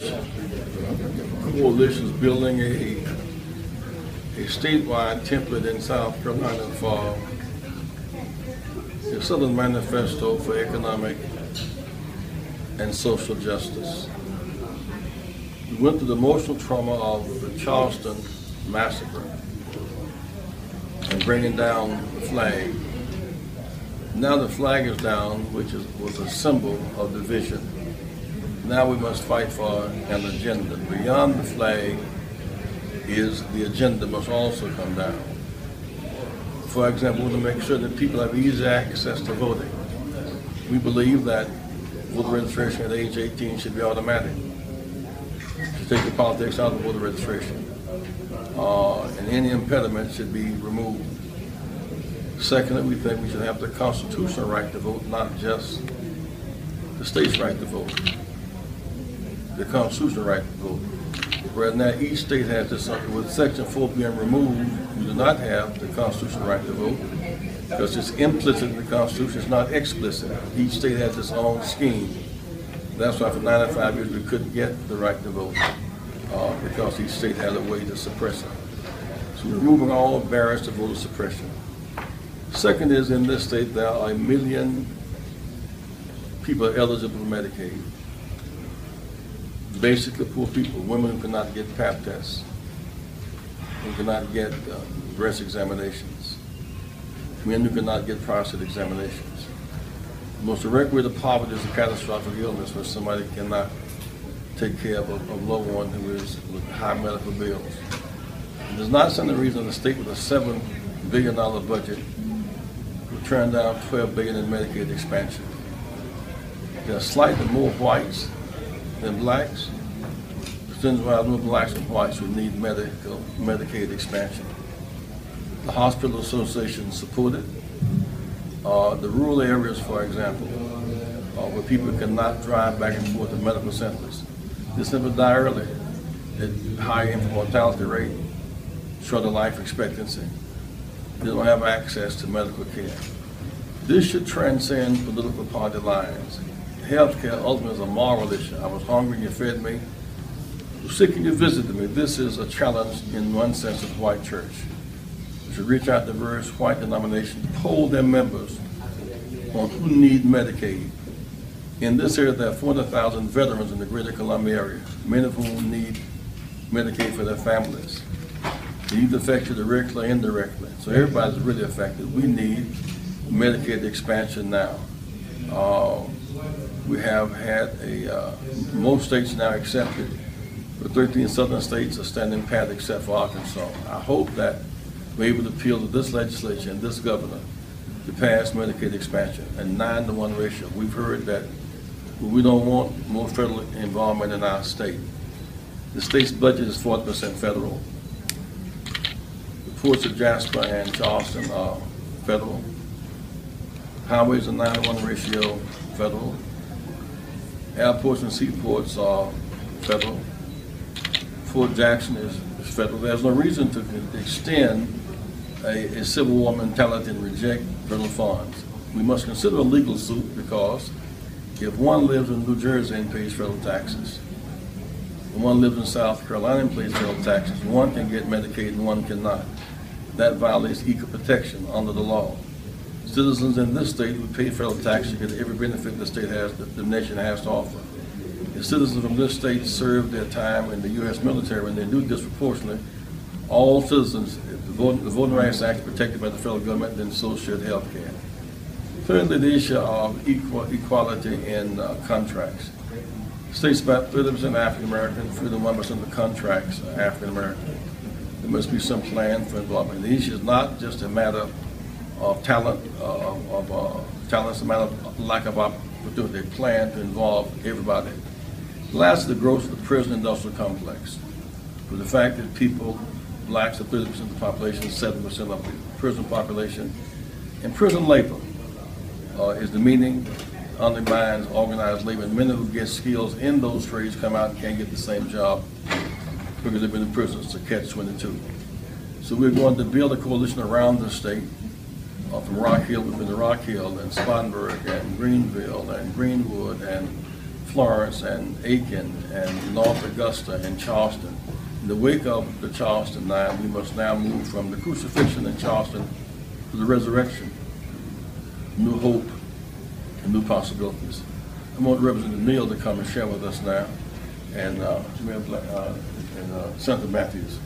Coalition is building a statewide template in South Carolina for the Southern Manifesto for Economic and Social Justice. We went through the emotional trauma of the Charleston massacre and bringing down the flag. Now the flag is down, which was a symbol of division. Now we must fight for an agenda. Beyond the flag is the agenda must also come down. For example, we want to make sure that people have easy access to voting. We believe that voter registration at age 18 should be automatic. To take the politics out of voter registration. And any impediment should be removed. Secondly, we think we should have the constitutional right to vote, not just the state's right to vote. The constitutional right to vote. Whereas now each state has this, with Section 4 being removed, we do not have the constitutional right to vote because it's implicit in the Constitution, it's not explicit. Each state has its own scheme. That's why for 95 years we couldn't get the right to vote because each state had a way to suppress it. So we're removing all barriers to voter suppression. Second is, in this state there are 1 million people eligible for Medicaid. Basically poor people, women who cannot get Pap tests, who cannot get breast examinations, men who cannot get prostate examinations. The most direct way to poverty is a catastrophic illness where somebody cannot take care of a loved one who is with high medical bills. There's not some reason the state with a $7 billion budget would turn down $12 billion in Medicaid expansion. There are slightly more whites than blacks. Percentage-wise, more blacks than whites who need Medicaid expansion. The hospital association supported. The rural areas, for example, where people cannot drive back and forth to medical centers. They simply die early at high infant mortality rate, shorter life expectancy. They don't have access to medical care. This should transcend political party lines. Healthcare ultimately is a moral issue. I was hungry and you fed me. I was sick and you visited me. This is a challenge in one sense of the white church. We should reach out to various white denominations, poll their members on who need Medicaid. In this area, there are 400,000 veterans in the greater Columbia area, many of whom need Medicaid for their families. They either affect you directly or indirectly. So everybody's really affected. We need Medicaid expansion now. We have had most states now accepted. The 13 southern states are standing pat except for Arkansas. I hope that we're able to appeal to this legislature and this governor to pass Medicaid expansion, a 9-to-1 ratio. We've heard that we don't want more federal involvement in our state. The state's budget is 40% federal. The ports of Jasper and Charleston are federal. Highways are 9-to-1 ratio federal. Airports and seaports are federal. Fort Jackson is federal. There's no reason to extend a Civil War mentality and reject federal funds. We must consider a legal suit because if one lives in New Jersey and pays federal taxes, and one lives in South Carolina and pays federal taxes, one can get Medicaid and one cannot. That violates equal protection under the law. Citizens in this state who pay federal taxes get every benefit the state has, the nation has to offer. If citizens from this state serve their time in the U.S. military and they do disproportionately, all citizens, if the Voting Rights Act is protected by the federal government, then so should health care. Thirdly, the issue of equality in contracts. The state's about 30% African American, 31% of the contracts are African American. There must be some plan for involvement. The issue is not just a matter of talent, it's a matter of lack of opportunity, a plan to involve everybody. Lastly, the growth of the prison industrial complex. With the fact that people, blacks are 30% of the population, 7% of the prison population, and prison labor is demeaning, undermines organized labor, and many who get skills in those trades come out and can't get the same job because they've been in prisons to catch-22. So we're going to build a coalition around the state. From Rock Hill, we've been to Rock Hill and Spartanburg and Greenville and Greenwood and Florence and Aiken and North Augusta and Charleston. In the wake of the Charleston 9, we must now move from the crucifixion in Charleston to the resurrection, new hope, and new possibilities. I want Representative Neal to come and share with us now, and Senator Matthews.